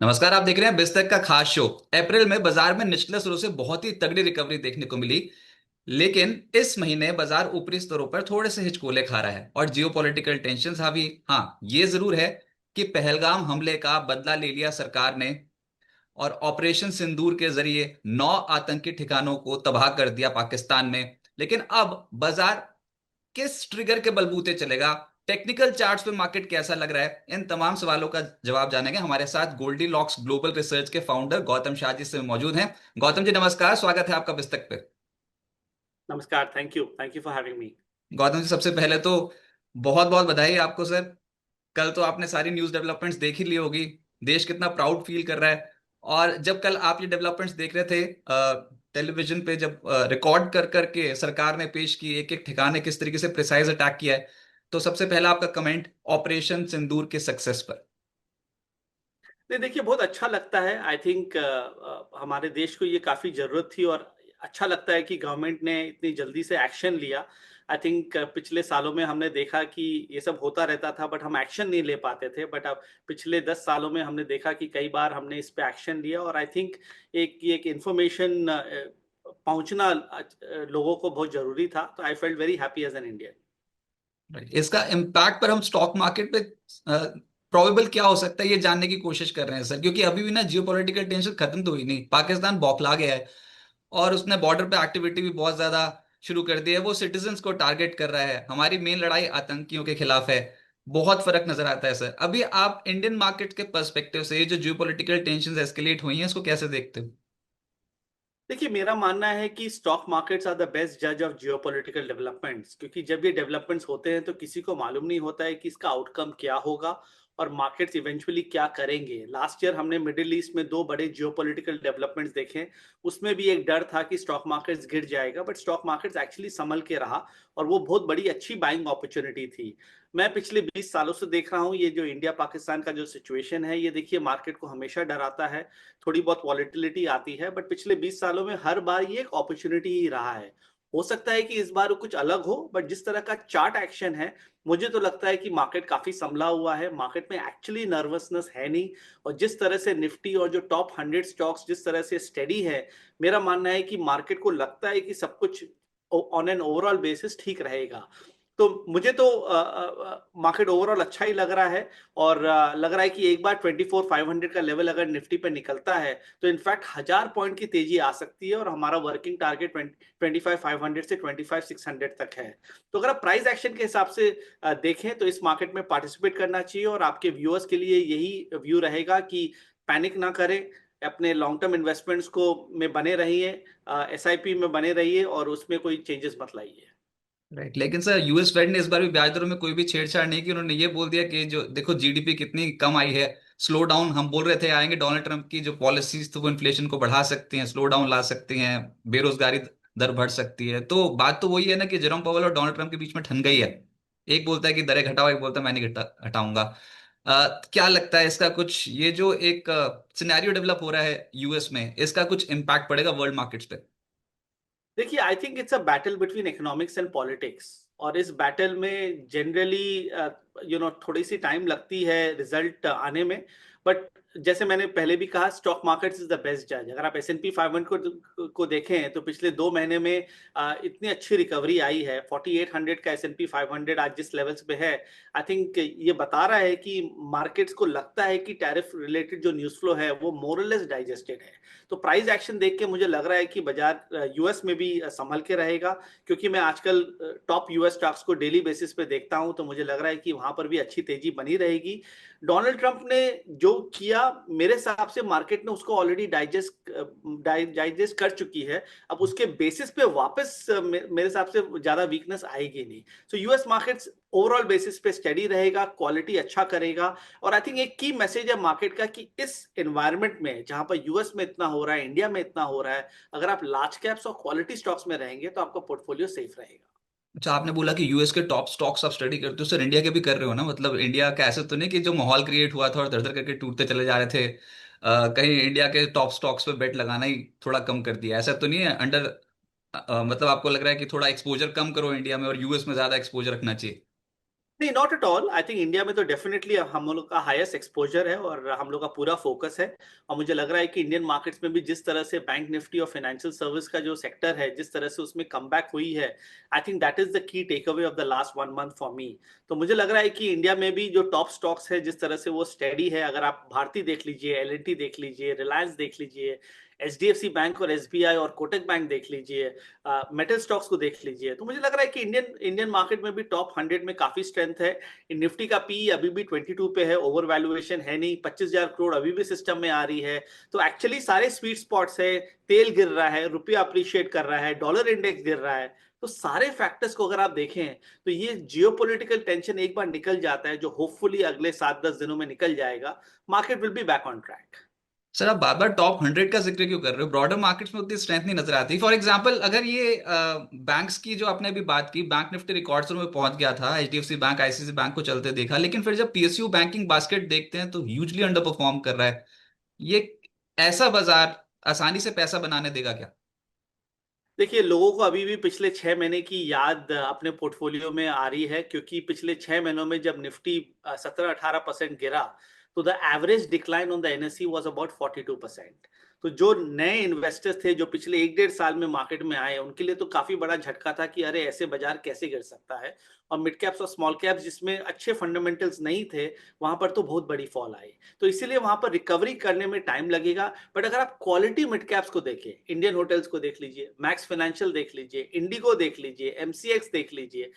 नमस्कार। आप देख रहे हैं बिस्तक का खास शो। अप्रैल में बाजार में निचले स्तरों से बहुत ही तगड़ी रिकवरी देखने को मिली। लेकिन इस महीने बाजार ऊपरी स्तरों पर थोड़े से हिचकोले खा रहा है और जियोपॉलिटिकल टेंशन हावी। हाँ, ये जरूर है कि पहलगाम हमले का बदला ले लिया सरकार ने और ऑपरेशन सिंदूर के जरिए 9 आतंकी ठिकानों को तबाह कर दिया पाकिस्तान में। लेकिन अब बाजार किस ट्रिगर के बलबूते चलेगा? टेक्निकल चार्ट्स पे मार्केट कैसा लग रहा है? इन तमाम सवालों का जवाब जानेंगे। हमारे साथ गोल्डी लॉक्स ग्लोबल रिसर्च के फाउंडर गौतम शाह जी से मौजूद हैं। गौतम जी नमस्कार, स्वागत है आपका पुस्तक पे। नमस्कार। Thank you for having me. Gautam ji, सबसे पहले तो बहुत बहुत बधाई आपको सर। कल तो आपने सारी न्यूज डेवलपमेंट्स देख ही ली होगी। देश कितना प्राउड फील कर रहा है। और जब कल आप ये डेवलपमेंट्स देख रहे थे टेलीविजन पे, जब रिकॉर्ड कर करके सरकार ने पेश की एक एक ठिकाने किस तरीके से प्रिसाइज अटैक किया है, तो सबसे पहला आपका कमेंट ऑपरेशन सिंदूर के सक्सेस पर। नहीं, देखिए, बहुत अच्छा लगता है। आई थिंक हमारे देश को ये काफ़ी ज़रूरत थी और अच्छा लगता है कि गवर्नमेंट ने इतनी जल्दी से एक्शन लिया। आई थिंक पिछले सालों में हमने देखा कि ये सब होता रहता था बट हम एक्शन नहीं ले पाते थे। बट अब पिछले 10 सालों में हमने देखा कि कई बार हमने इस पे एक्शन लिया और आई थिंक एक इन्फॉर्मेशन पहुँचना लोगों को बहुत ज़रूरी था। तो I felt very happy as an Indian. इसका इम्पैक्ट पर हम स्टॉक मार्केट पे प्रोबेबल क्या हो सकता है ये जानने की कोशिश कर रहे हैं सर, क्योंकि अभी भी ना जियोपॉलिटिकल टेंशन खत्म तो हुई नहीं। पाकिस्तान बौखला गया है और उसने बॉर्डर पे एक्टिविटी भी बहुत ज्यादा शुरू कर दी है। वो सिटीजन्स को टारगेट कर रहा है। हमारी मेन लड़ाई आतंकियों के खिलाफ है। बहुत फर्क नजर आता है सर। अभी आप इंडियन मार्केट के पर्सपेक्टिव से ये जो जियोपॉलिटिकल टेंशन एस्केलेट हुई हैं, इसको कैसे देखते हो? देखिए, मेरा मानना है कि stock markets are the best जज ऑफ जियोपॉलिटिकल डेवलपमेंट्स, क्योंकि जब ये डेवलपमेंट्स होते हैं तो किसी को मालूम नहीं होता है कि इसका आउटकम क्या होगा और मार्केट्स इवेंचुअली क्या करेंगे। लास्ट ईयर हमने मिडिल ईस्ट में दो बड़े जियोपॉलिटिकल डेवलपमेंट्स देखे। उसमें भी एक डर था कि स्टॉक मार्केट्स गिर जाएगा, बट स्टॉक मार्केट्स एक्चुअली संभल के रहा और वो बहुत बड़ी अच्छी बाइंग अपॉर्चुनिटी थी। मैं पिछले 20 सालों से देख रहा हूँ ये जो इंडिया पाकिस्तान का जो सिचुएशन है, ये देखिए मार्केट को हमेशा डराता है। थोड़ी बहुत वॉलेटिलिटी आती है बट पिछले 20 सालों में हर बार ये एक अपॉर्चुनिटी ही रहा है। हो सकता है कि इस बार कुछ अलग हो, बट जिस तरह का चार्ट एक्शन है, मुझे तो लगता है कि मार्केट काफी संभला हुआ है। मार्केट में एक्चुअली नर्वसनेस है नहीं। और जिस तरह से निफ्टी और जो टॉप 100 स्टॉक्स जिस तरह से स्टेडी है, मेरा मानना है कि मार्केट को लगता है कि सब कुछ ऑन एन ओवरऑल बेसिस ठीक रहेगा। तो मुझे तो मार्केट ओवरऑल अच्छा ही लग रहा है। और लग रहा है कि एक बार 24,500 का लेवल अगर निफ्टी पे निकलता है तो इनफैक्ट 1,000 पॉइंट की तेजी आ सकती है और हमारा वर्किंग टारगेट 25,500 से 25,600 तक है। तो अगर आप प्राइस एक्शन के हिसाब से देखें तो इस मार्केट में पार्टिसिपेट करना चाहिए और आपके व्यूअर्स के लिए यही व्यू रहेगा कि पैनिक ना करें, अपने लॉन्ग टर्म इन्वेस्टमेंट्स को में बने रहिए, एसआईपी में बने रहिए और उसमें कोई चेंजेस मत लाइए। राइट, लेकिन सर यूएस फेड ने इस बार भी ब्याज दरों में कोई भी छेड़छाड़ नहीं की। उन्होंने ये बोल दिया कि जो देखो जीडीपी कितनी कम आई है। स्लो डाउन हम बोल रहे थे आएंगे, डोनाल्ड ट्रंप की जो पॉलिसीज तो वो इन्फ्लेशन को बढ़ा सकती हैं, स्लो डाउन ला सकती हैं, बेरोजगारी दर बढ़ सकती है। तो बात तो वही है ना कि जेरोम पावेल और डोनाल्ड ट्रंप के बीच में ठन गई है। एक बोलता है कि दरें घटाओ, एक बोलता है मैं नहीं हटाऊंगा। क्या लगता है इसका कुछ, ये जो एक सिनेरियो डेवलप हो रहा है यूएस में, इसका कुछ इम्पैक्ट पड़ेगा वर्ल्ड मार्केट्स पे? देखिए, I think it's a battle between economics and politics. और इस बैटल में जनरली थोड़ी सी टाइम लगती है रिजल्ट आने में। बट जैसे मैंने पहले भी कहा, stock market is the best जज। अगर आप S&P 500 को देखें तो पिछले 2 महीने में इतनी अच्छी रिकवरी आई है। 4800 का S&P 500 आज जिस लेवल्स पे है, आई थिंक ये बता रहा है कि मार्केट्स को लगता है कि टैरिफ रिलेटेड जो न्यूज़ फ्लो है वो मोरलेस डाइजेस्टेड है। तो प्राइस एक्शन देख के मुझे लग रहा है कि बाजार यूएस में भी संभल के रहेगा, क्योंकि मैं आजकल टॉप यूएस स्टॉक्स को डेली बेसिस पे देखता हूं तो मुझे लग रहा है कि वहां पर भी अच्छी तेजी बनी रहेगी। डोनाल्ड ट्रंप ने जो किया, मेरे हिसाब से मार्केट ने उसको ऑलरेडी डाइजेस्ट कर चुकी है। अब उसके बेसिस पे वापस मेरे हिसाब से ज्यादा वीकनेस आएगी नहीं। So US markets overall basis पे स्टेडी रहेगा, क्वालिटी अच्छा करेगा। और आई थिंक एक की मैसेज है मार्केट का कि इस एनवायरनमेंट में जहां पर यूएस में इतना हो रहा है, इंडिया में इतना हो रहा है, अगर आप लार्ज कैप्स और क्वालिटी स्टॉक्स में रहेंगे तो आपका पोर्टफोलियो सेफ रहेगा। अच्छा, आपने बोला कि यूएस के टॉप स्टॉक्स आप स्टडी करते हो सर, इंडिया के भी कर रहे हो ना? मतलब इंडिया का ऐसे तो नहीं कि जो माहौल क्रिएट हुआ था और दर दर करके टूटते चले जा रहे थे, कहीं इंडिया के टॉप स्टॉक्स पे बेट लगाना ही थोड़ा कम कर दिया, ऐसा तो नहीं है? अंडर मतलब आपको लग रहा है कि थोड़ा एक्सपोजर कम करो इंडिया में और यूएस में ज्यादा एक्सपोजर रखना चाहिए? नहीं, not at all. I think India में तो डेफिनेटली हम लोग का हाईएस्ट एक्सपोजर है और हम लोग का पूरा फोकस है। और मुझे लग रहा है कि इंडियन मार्केट्स में भी जिस तरह से बैंक निफ्टी और फाइनेंशियल सर्विस का जो सेक्टर है, जिस तरह से उसमें कमबैक हुई है, I think that is the key takeaway of the last 1 month for me. तो मुझे लग रहा है कि इंडिया में भी जो टॉप स्टॉक्स है, जिस तरह से वो स्टेडी है, अगर आप भारती देख लीजिए, एल देख लीजिए, रिलायंस देख लीजिए, एचडीएफसी बैंक और एसबीआई और कोटक बैंक देख लीजिए, मेटल स्टॉक्स को देख लीजिए, तो मुझे लग रहा है कि इंडियन इंडियन मार्केट में भी टॉप 100 में काफी स्ट्रेंथ है। निफ्टी का पी अभी भी 22 पे है, ओवर वैल्यूएशन है नहीं, 25,000 करोड़ अभी भी सिस्टम में आ रही है। तो एक्चुअली सारे स्वीट स्पॉट्स है, तेल गिर रहा है, रुपया अप्रिशिएट कर रहा है, डॉलर इंडेक्स गिर रहा है। तो सारे फैक्टर्स को अगर आप देखें तो ये जियोपॉलिटिकल टेंशन एक बार निकल जाता है, जो होपफुली अगले 7-10 दिनों में निकल जाएगा, market will be back on track. Sir आप बार बार टॉप 100 का जिक्र क्यों कर रहे हो? ब्रॉडर मार्केट्स में उतनी स्ट्रेंथ नहीं नजर आती। फॉर एग्जांपल, अगर ये बैंक्स की जो आपने अभी बात की, बैंक निफ्टी रिकॉर्ड्स में पहुंच गया था, एचडीएफसी बैंक, आईसीआईसी बैंक को चलते देखा, लेकिन फिर जब पीएसयू बैंकिंग बास्केट देखते हैं तो ह्यूजली अंडर परफॉर्म कर रहा है। ये ऐसा बाजार आसानी से पैसा बनाने देगा क्या? देखिए, लोगों को अभी भी पिछले 6 महीने की याद अपने पोर्टफोलियो में आ रही है, क्योंकि पिछले 6 महीनों में जब निफ्टी 17-18% गिरा, तो the average decline on the NSE was about 42%। तो जो नए इन्वेस्टर्स थे, जो पिछले 1-1.5 साल में मार्केट में आए, उनके लिए तो काफी बड़ा झटका था कि अरे ऐसे बाजार कैसे गिर सकता है। और मिड कैप्स और स्मॉल कैप्स जिसमें अच्छे फंडामेंटल्स नहीं थे, वहां पर तो बहुत बड़ी फॉल आई। तो इसीलिए वहां पर रिकवरी करने में टाइम लगेगा। बट अगर आप क्वालिटी मिड कैप्स को देखें, इंडियन होटल्स को देख लीजिए, मैक्स फाइनेंशियल देख लीजिए, इंडिगो देख लीजिए, एमसीएक्स देख लीजिए,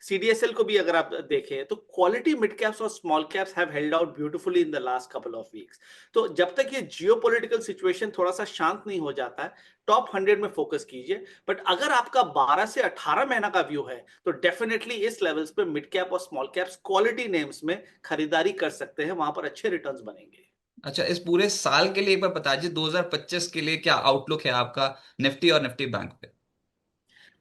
सीडीएसएल को भी अगर आप देखें, तो क्वालिटी मिड कैप्स और small caps have held out beautifully in the last couple of weeks. तो जब तक ये जियोपॉलिटिकल सिचुएशन थोड़ा सा शांत नहीं हो जाता है, टॉप 100 में फोकस कीजिए। बट अगर आपका 12 से 18 महीना का व्यू है, तो डेफिनेटली इस लेवल्स पे मिड कैप और स्मॉल कैप्स क्वालिटी नेम्स में खरीदारी कर सकते हैं, वहां पर अच्छे रिटर्न्स बनेंगे। अच्छा, इस पूरे साल के लिए एक बार बता दीजिए, 2025 के लिए क्या आउटलुक है आपका निफ्टी और निफ्टी बैंक पे?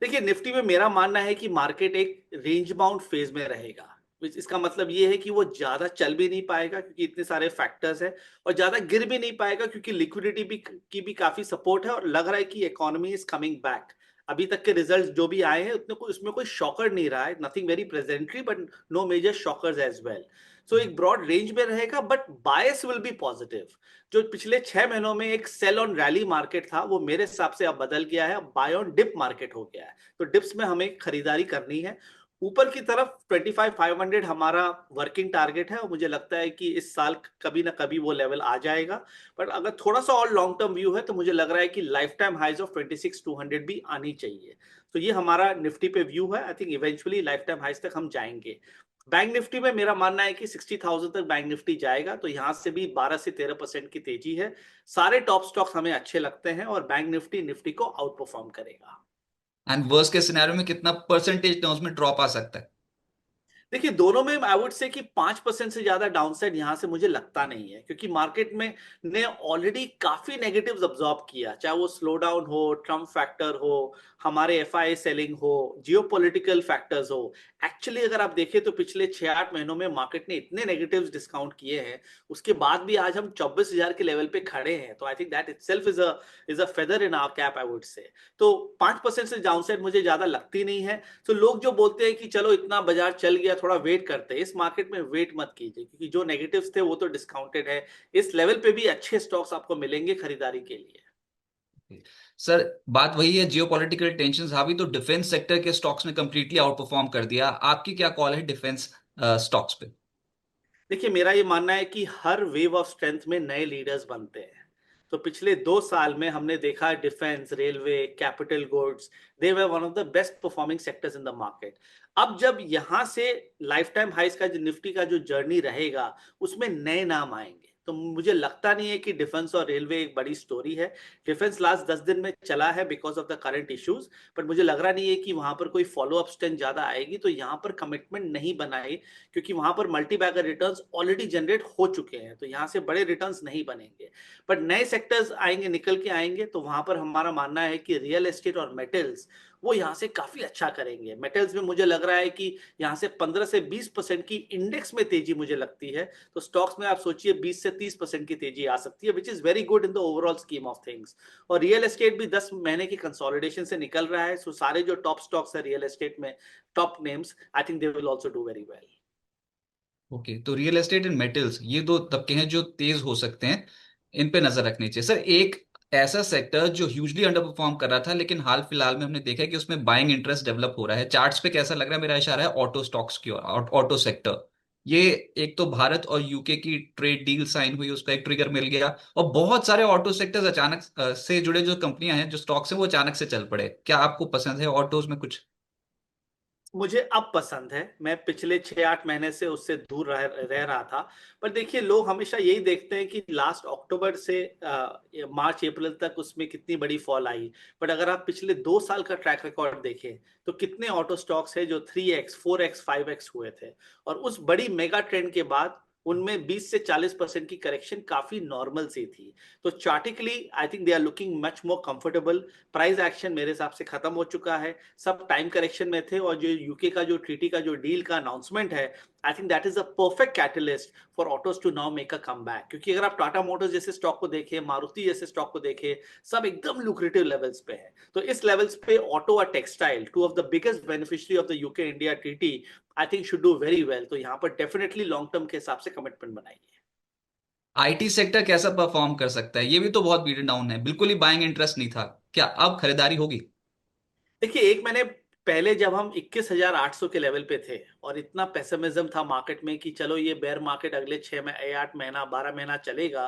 देखिए, निफ्टी में मेरा मानना है कि मार्केट एक रेंज बाउंड फेज में रहेगा। इसका मतलब ये है कि वो ज्यादा चल भी नहीं पाएगा क्योंकि इतने सारे फैक्टर्स हैं, और ज्यादा गिर भी नहीं पाएगा क्योंकि लिक्विडिटी भी की भी काफी सपोर्ट है, और लग रहा है कि इकोनॉमी इज कमिंग बैक। अभी तक के रिजल्ट्स जो भी आए हैं, उतने कोई उसमें कोई शॉकर नहीं रहा है, नथिंग वेरी प्रेजेंटरी, but no major shockers as well. So एक ब्रॉड रेंज में रहेगा, but bias will be positive. जो पिछले 6 महीनों में एक सेल ऑन रैली मार्केट था, वो मेरे हिसाब से अब बदल गया है, अब बाय ऑन डिप मार्केट हो गया है। तो डिप्स में हमें खरीदारी करनी है। ऊपर की तरफ 25,500 हमारा वर्किंग टारगेट है, और मुझे लगता है कि इस साल कभी ना कभी वो लेवल आ जाएगा। बट अगर थोड़ा सा और लॉन्ग टर्म व्यू है, तो मुझे लग रहा है कि लाइफ टाइम हाइज ऑफ 26,200 भी आनी चाहिए। तो ये हमारा निफ्टी पे व्यू है। I think eventually lifetime highs तक हम जाएंगे। बैंक निफ्टी में मेरा मानना है कि 60,000 तक बैंक निफ्टी जाएगा, तो यहां से भी 12 से 13% की तेजी है। सारे टॉप स्टॉक्स हमें अच्छे लगते हैं, और बैंक निफ्टी निफ्टी को आउट परफॉर्म करेगा। एंड वर्स्ट के सिनेरियो में कितना परसेंटेज टर्म्स में ड्रॉप आ सकता है? देखिए, दोनों में आई वुड से कि 5% से ज्यादा डाउनसाइड यहां से मुझे लगता नहीं है, क्योंकि मार्केट में ने ऑलरेडी काफी नेगेटिव्स अब्सॉर्ब किया, चाहे वो स्लो डाउन हो, ट्रम्प फैक्टर हो, हमारे एफआईआई सेलिंग हो, जियोपॉलिटिकल फैक्टर्स हो। एक्चुअली अगर आप देखें तो पिछले 6-8 महीनों में मार्केट ने इतने नेगेटिव्स डिस्काउंट किए हैं, उसके बाद भी आज हम 24,000 के लेवल पे खड़े हैं। तो I think that itself is a feather in our cap, I would say. तो 5% से डाउनसाइड मुझे ज्यादा लगती नहीं है। तो लोग जो बोलते हैं कि चलो इतना बाजार चल गया, थोड़ा वेट करते हैं, इस मार्केट में वेट मत कीजिए, क्योंकि जो नेगेटिव्स थे वो तो डिस्काउंटेड है। इस लेवल पे भी अच्छे स्टॉक्स आपको मिलेंगे खरीदारी के लिए। सर, बात वही है, जियोपॉलिटिकल टेंशन हावी तो डिफेंस सेक्टर के स्टॉक्स ने कंप्लीटली आउट परफॉर्म कर दिया। आपकी क्या कॉल है डिफेंस स्टॉक्स पे? देखिए, मेरा ये मानना है कि हर वेव ऑफ स्ट्रेंथ में नए लीडर्स बनते हैं। तो पिछले 2 साल में हमने देखा defence, railway, capital goods, they were one of the best performing sectors in the market. अब जब यहां से लाइफ टाइम हाइस का जो निफ्टी का जो जर्नी रहेगा, उसमें नए नाम आएंगे। तो मुझे लगता नहीं है कि डिफेंस और रेलवे एक बड़ी स्टोरी है। डिफेंस लास्ट 10 दिन में चला है because of the current issues, but मुझे लग रहा नहीं है कि वहां पर कोई फॉलो अप स्ट्रेंथ ज्यादा आएगी। तो यहाँ पर कमिटमेंट नहीं बनाई, क्योंकि वहां पर multibagger returns already generate हो चुके हैं, तो यहां से बड़े रिटर्न्स नहीं बनेंगे। बट नए सेक्टर्स आएंगे, निकल के आएंगे, तो वहां पर हमारा मानना है कि रियल एस्टेट और मेटल्स वो यहाँ से काफी अच्छा करेंगे। मेटल्स में मुझे लग रहा है कि यहाँ से 15 से 20% की इंडेक्स में तेजी मुझे लगती है। तो स्टॉक्स में आप सोचिए 20 से 30% की तेजी आ सकती है, which is very good in the overall scheme of things. और रियल एस्टेट भी 10 महीने की कंसोलिडेशन से निकल रहा है। सो सारे जो टॉप स्टॉक्स है रियल एस्टेट में, top names, I think they will also do very well. Okay, तो रियल एस्टेट एंड मेटल्स ये दो तबके हैं जो तेज हो सकते हैं, इन पे नजर रखनी चाहिए। सर, एक ऐसा सेक्टर जो ह्यूजली अंडर परफॉर्म कर रहा था लेकिन हाल फिलहाल में हमने देखा है कि उसमें बाइंग इंटरेस्ट डेवलप हो रहा है, चार्ट्स पे कैसा लग रहा है, मेरा इशारा है ऑटो स्टॉक्स की ओर, ऑटो सेक्टर। ये एक तो भारत और यूके की ट्रेड डील साइन हुई, उसका एक ट्रिगर मिल गया, और बहुत सारे ऑटो सेक्टर्स अचानक से जुड़े जो कंपनियां हैं, जो स्टॉक्स हैं, वो अचानक से चल पड़े। क्या आपको पसंद है ऑटोज में कुछ? मुझे अब पसंद है। मैं पिछले 6-8 महीने से उससे दूर रह रहा था। पर देखिए, लोग हमेशा यही देखते हैं कि लास्ट अक्टूबर से मार्च अप्रैल तक उसमें कितनी बड़ी फॉल आई। बट अगर आप पिछले 2 साल का ट्रैक रिकॉर्ड देखें तो कितने ऑटो स्टॉक्स है जो 3x 4x 5x हुए थे। और उस बड़ी मेगा ट्रेंड के बाद उनमें 20 से 40% की करेक्शन काफी नॉर्मल सी थी। तो chartically I think they are looking much more comfortable. Price action मेरे हिसाब से खत्म हो चुका है। सब टाइम करेक्शन में थे, और जो यूके का जो ट्रीटी का जो डील का अनाउंसमेंट है, I think that is a perfect catalyst for autos to now make a comeback. क्योंकि अगर आप टाटा मोटर्स जैसे स्टॉक को देखें, मारुति जैसे स्टॉक को देखें, सब एकदम लुक्रेटिव लेवल्स पे है। तो इस लेवल्स पे ऑटो और textile, two of the biggest beneficiary of the UK India treaty, I think should do very well. तो यहाँ पर डेफिनेटली लॉन्ग टर्म के हिसाब से कमिटमेंट बनाइए। आईटी सेक्टर कैसा परफॉर्म कर सकता है? ये भी तो बहुत बीटन डाउन है, बिल्कुल ही बाइंग इंटरेस्ट नहीं था। क्या अब खरीदारी होगी? देखिए, एक महीने पहले जब हम 21,800 के लेवल पे थे और इतना पेसिमिज्म था मार्केट में कि चलो ये बेयर मार्केट अगले 6 8 महीना 12 महीना चलेगा,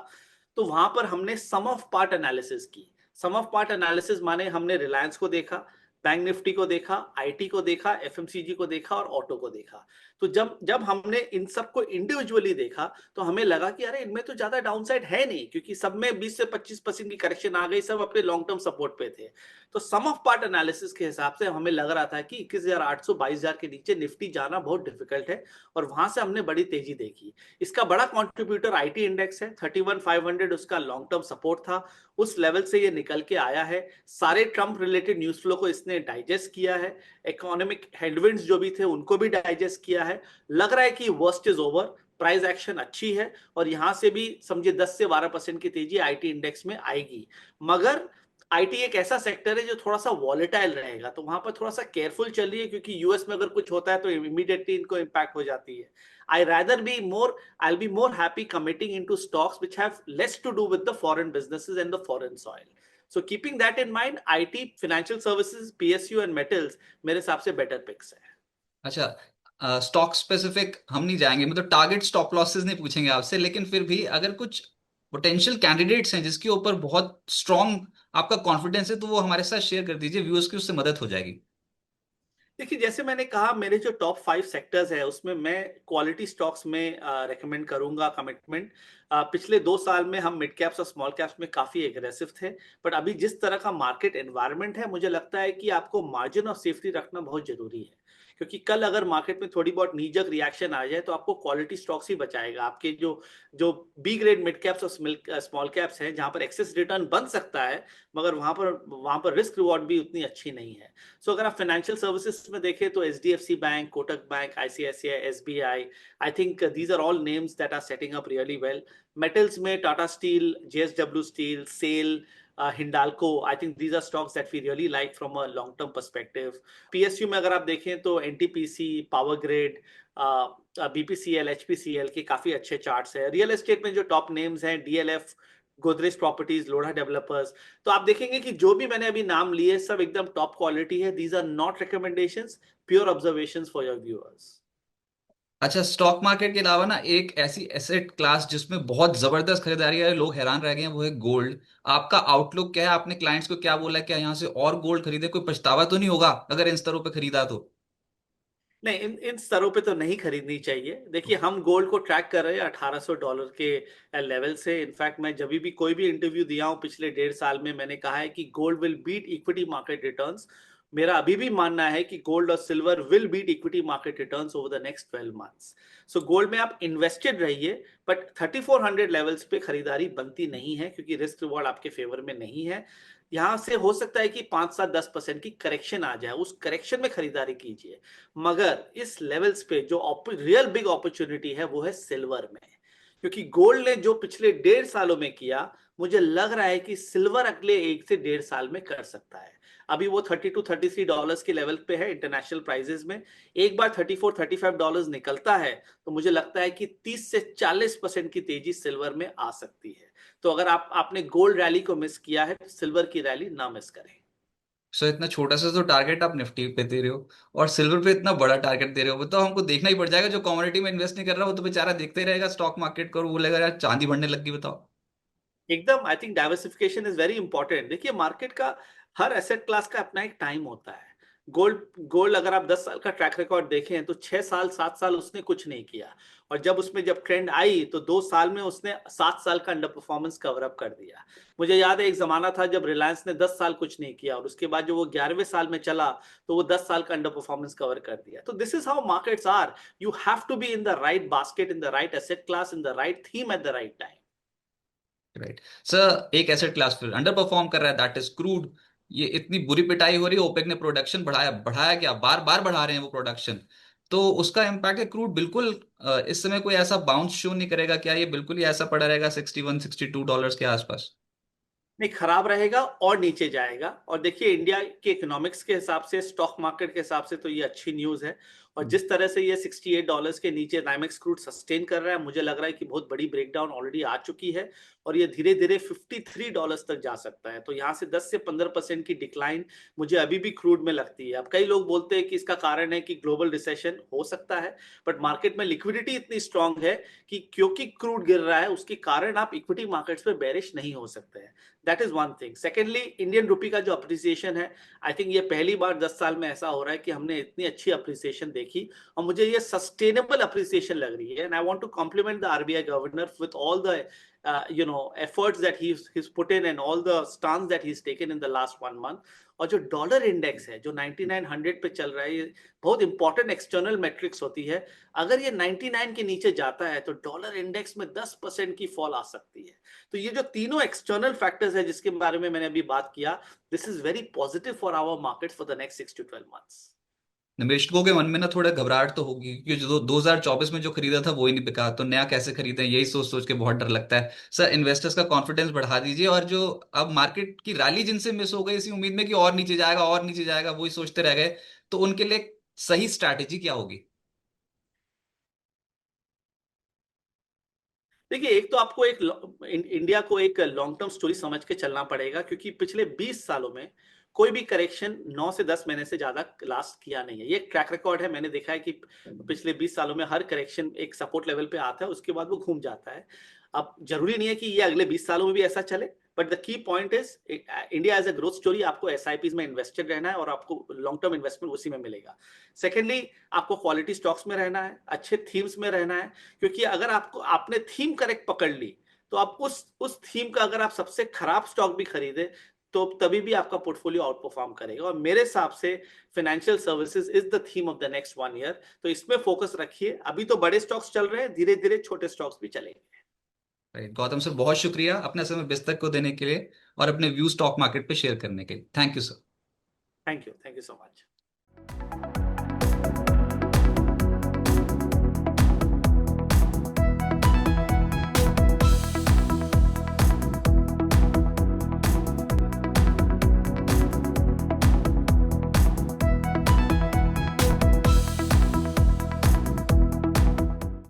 तो वहां पर हमने सम ऑफ पार्ट एनालिसिस की। सम ऑफ पार्ट एनालिसिस माने हमने रिलायंस को देखा, बैंक निफ्टी को देखा, आईटी को देखा, एफएमसीजी को देखा और ऑटो को देखा। तो जब जब हमने इन सबको इंडिविजुअली देखा तो हमें लगा कि अरे इनमें तो ज्यादा डाउनसाइड है नहीं, क्योंकि सब में 20 से 25% की करेक्शन आ गई, सब अपने लॉन्ग टर्म सपोर्ट पे थे। तो सम ऑफ पार्ट एनालिसिस के हिसाब से हमें लग रहा था कि 21,800 22,000 के नीचे निफ्टी जाना बहुत डिफिकल्ट है, और वहां से हमने बड़ी तेजी देखी। इसका बड़ा कंट्रीब्यूटर आईटी इंडेक्स है, 31,500 उसका लॉन्ग टर्म सपोर्ट था। उस लेवल से ये निकल के आया है। सारे ट्रंप रिलेटेड न्यूज फ्लो को इसने डाइजेस्ट किया है। इकोनॉमिक हेडविंड्स जो भी थे उनको भी डाइजेस्ट किया है। लग रहा है कि worst is over. Price action अच्छी है, और यहां से भी समझे 10 से 12% की तेजी आईटी इंडेक्स में आएगी। मगर आईटी एक ऐसा सेक्टर है जो थोड़ा सा वॉलेटाइल रहेगा, तो वहां पर थोड़ा सा केयरफुल चलिए, क्योंकि यूएस में अगर कुछ होता है तो इमीडिएटली इनको इम्पैक्ट हो जाती है। I rather be more I'll be more happy committing into stocks which have less to do with the foreign businesses and the foreign soil. So keeping that in mind, IT, financial services, PSU and metals मेरे हिसाब से better picks है। अच्छा, stock specific हम नहीं जाएंगे, मतलब target stop losses नहीं पूछेंगे आपसे, लेकिन फिर भी अगर कुछ पोटेंशियल कैंडिडेट्स हैं जिसके ऊपर बहुत स्ट्रांग आपका कॉन्फिडेंस है, तो वो हमारे साथ शेयर कर दीजिए, व्यूअर्स की उससे मदद हो जाएगी। देखिए, जैसे मैंने कहा, मेरे जो टॉप 5 सेक्टर्स है उसमें मैं क्वालिटी स्टॉक्स में रेकमेंड करूंगा कमिटमेंट। पिछले 2 साल में हम मिड कैप्स और स्मॉल कैप्स में काफी एग्रेसिव थे। बट अभी जिस तरह का मार्केट एनवायरनमेंट है, मुझे लगता है कि आपको मार्जिन और सेफ्टी रखना बहुत जरूरी है। क्योंकि कल अगर मार्केट में थोड़ी बहुत नीजक रिएक्शन आ जाए तो आपको क्वालिटी स्टॉक्स ही बचाएगा। आपके जो जो बी ग्रेड मिड कैप्स और स्मॉल कैप्स हैं, जहां पर एक्सेस रिटर्न बन सकता है, मगर वहां पर रिस्क रिवॉर्ड भी उतनी अच्छी नहीं है। सो अगर आप फाइनेंशियल सर्विसेज में देखें तो HDFC Bank, Kotak Bank, ICICI, SBI, I think these are all names that are setting up really well. Metals में Tata Steel, JSW Steel, SAIL, Hindalco, I think these are stocks that we really like from a long term perspective. PSU में अगर आप देखें तो NTPC, Power Grid, BPCL, HPCL के काफी अच्छे charts है। रियल एस्टेट में जो टॉप नेम्स हैं, DLF, Godrej properties, Lodha developers. तो आप देखेंगे कि जो भी मैंने अभी नाम लिए सब एकदम टॉप क्वालिटी है। These are not recommendations, pure observations for your viewers. अच्छा, स्टॉक मार्केट के अलावा ना एक ऐसी एसेट क्लास जिसमें बहुत जबरदस्त खरीदारी है, लोग हैरान रह गए हैं, वो है गोल्ड। आपका आउटलुक क्या है? आपने क्लाइंट्स को क्या बोला है? क्या यहाँ से और गोल्ड खरीदे? कोई पछतावा तो नहीं होगा अगर इन स्तरों पे खरीदा तो? नहीं, इन इन स्तरों पे तो नहीं खरीदनी चाहिए। देखिए, हम गोल्ड को ट्रैक कर रहे हैं $1,800 के लेवल से। इनफैक्ट मैं जब भी कोई भी इंटरव्यू दिया हूँ पिछले 1.5 साल में, मैंने कहा है कि gold will beat equity market returns. मेरा अभी भी मानना है कि गोल्ड और silver will beat equity market returns over the next 12 months. So gold में आप इन्वेस्टेड रहिए, बट 3400 लेवल्स पे खरीदारी बनती नहीं है, क्योंकि रिस्क रिवॉर्ड आपके फेवर में नहीं है। यहां से हो सकता है कि 5 7 10% की करेक्शन आ जाए, उस करेक्शन में खरीदारी कीजिए। मगर इस लेवल्स पे जो रियल बिग अपॉर्चुनिटी है वो है सिल्वर में। क्योंकि गोल्ड ने जो पिछले 1.5 सालों में किया, मुझे लग रहा है कि सिल्वर अगले 1 से 1.5 साल में कर सकता है। अभी वो $32-33 के लेवल पे है इंटरनेशनल प्राइजेस में। एक बार $34-35 निकलता है तो मुझे लगता है कि 30 से 40% की तेजी सिल्वर में आ सकती है। तो अगर आपने गोल्ड रैली को मिस किया है तो सिल्वर की रैली ना मिस करें। सर इतना छोटा सा तो टारगेट आप निफ्टी पे दे रहे हो और सिल्वर पे इतना बड़ा टारगेट दे रहे हो, वो तो हमको देखना ही पड़ जाएगा। जो कमोडिटी में इन्वेस्ट नहीं कर रहा वो तो बेचारा देखते ही रहेगा स्टॉक मार्केट को और वो लगेगा यार चांदी बढ़ने लग गई, बताओ। एकदम, I think diversification is very important. देखिए मार्केट का हर एसेट क्लास का अपना एक टाइम होता है। गोल्ड गोल्ड अगर आप 10 साल का ट्रैक रिकॉर्ड देखें तो 6 साल 7 साल उसने कुछ नहीं किया, और जब ट्रेंड आई तो 2 साल में उसने 7 साल का अंडर परफॉर्मेंस कवर अप कर दिया। मुझे याद है एक जमाना था जब रिलायंस ने 10 साल कुछ नहीं किया, और उसके बाद जो वो 11वें साल में चला तो वो 10 साल का अंडर परफॉर्मेंस कवर कर दिया। तो this is how markets are. You have to be in the right basket, in the right asset class, in the right theme at the right time. Right sir, एक asset class फिर underperform कर रहा है, that is crude. ये इतनी बुरी पिटाई हो रही है, ओपेक ने प्रोडक्शन बढ़ाया बढ़ाया क्या, बार बार बढ़ा रहे हैं वो प्रोडक्शन, तो उसका इम्पैक्ट है क्रूड बिल्कुल। इस समय कोई ऐसा बाउंस शो नहीं करेगा क्या, ये बिल्कुल ही ऐसा पड़ा रहेगा $61-62 के आसपास? नहीं, खराब रहेगा और नीचे जाएगा। और देखिए इंडिया के इकोनॉमिक्स के हिसाब से, स्टॉक मार्केट के हिसाब से तो ये अच्छी न्यूज है। और जिस तरह से ये $68 के नीचे नाइमेक्स क्रूड सस्टेन कर रहा है, मुझे लग रहा है कि बहुत बड़ी ब्रेकडाउन ऑलरेडी आ चुकी है, और ये धीरे धीरे $53 तक जा सकता है। तो यहाँ से 10 से 15% की डिक्लाइन मुझे अभी भी क्रूड में लगती है। अब कई लोग बोलते हैं कि इसका कारण है कि ग्लोबल रिसेशन हो सकता है, बट मार्केट में लिक्विडिटी इतनी स्ट्रांग है कि क्योंकि क्रूड गिर रहा है उसके कारण आप इक्विटी मार्केट्स पे बेरिश नहीं हो सकते हैं। That is one thing. Secondly, Indian rupee का जो अप्रिसिएशन है, आई थिंक ये पहली बार 10 साल में ऐसा हो रहा है कि हमने इतनी अच्छी अप्रिसिएशन देखी, और मुझे ये सस्टेनेबल अप्रिसिएशन लग रही है। And I want to compliment the RBI governor with all the efforts that he's put in and all the stance that he's taken in the last 1 month. और जो डॉलर इंडेक्स है जो 9900 पे चल रहा है, ये बहुत इंपॉर्टेंट एक्सटर्नल मेट्रिक्स होती है। अगर ये 99 के नीचे जाता है तो डॉलर इंडेक्स में 10% की फॉल आ सकती है। तो ये जो तीनों एक्सटर्नल फैक्टर्स है जिसके बारे में मैंने अभी बात किया, this is very positive for our market for the next 6 to 12 months। निवेशकों के मन में ना थोड़ा घबराहट तो होगी, क्योंकि जो 2024 में जो खरीदा था वो ही नहीं बिका, तो नया कैसे खरीदें, यही सोच सोच के बहुत डर लगता है। सर इन्वेस्टर्स का कॉन्फिडेंस बढ़ा दीजिए, और जो अब मार्केट की रैली जिनसे मिस हो गई इसी उम्मीद में कि और नीचे जाएगा और नीचे जाएगा, वही सोचते रह गए, तो उनके लिए सही स्ट्रैटेजी क्या होगी? देखिए एक तो आपको इंडिया को एक लॉन्ग टर्म स्टोरी समझ के चलना पड़ेगा, क्योंकि पिछले 20 सालों में कोई भी करेक्शन 9 से 10 महीने से ज्यादा लास्ट किया नहीं है। ये ट्रैक रिकॉर्ड है, मैंने देखा है कि पिछले 20 सालों में हर करेक्शन एक सपोर्ट लेवल पे आता है, उसके बाद वो घूम जाता है। अब जरूरी नहीं है कि ये अगले 20 सालों में भी ऐसा चले, but the key point is India as a growth story. आपको एसआईपीज में इन्वेस्टेड रहना है और आपको लॉन्ग टर्म इन्वेस्टमेंट उसी में मिलेगा। सेकेंडली, आपको क्वालिटी स्टॉक्स में रहना है, अच्छे थीम्स में रहना है, क्योंकि अगर आपने थीम करेक्ट पकड़ ली तो आप उस थीम का अगर आप सबसे खराब स्टॉक भी खरीदे तो तभी भी आपका पोर्टफोलियो आउट परफॉर्म करेगा। और मेरे हिसाब से financial services is the theme of the next 1 year. तो इसमें फोकस रखिए। अभी तो बड़े स्टॉक्स चल रहे हैं, धीरे धीरे छोटे स्टॉक्स भी चलेंगे। राइट गौतम सर, बहुत शुक्रिया अपना समय बिस्तक को देने के लिए और अपने व्यू स्टॉक मार्केट पे शेयर करने के लिए। Thank you sir. Thank you so much.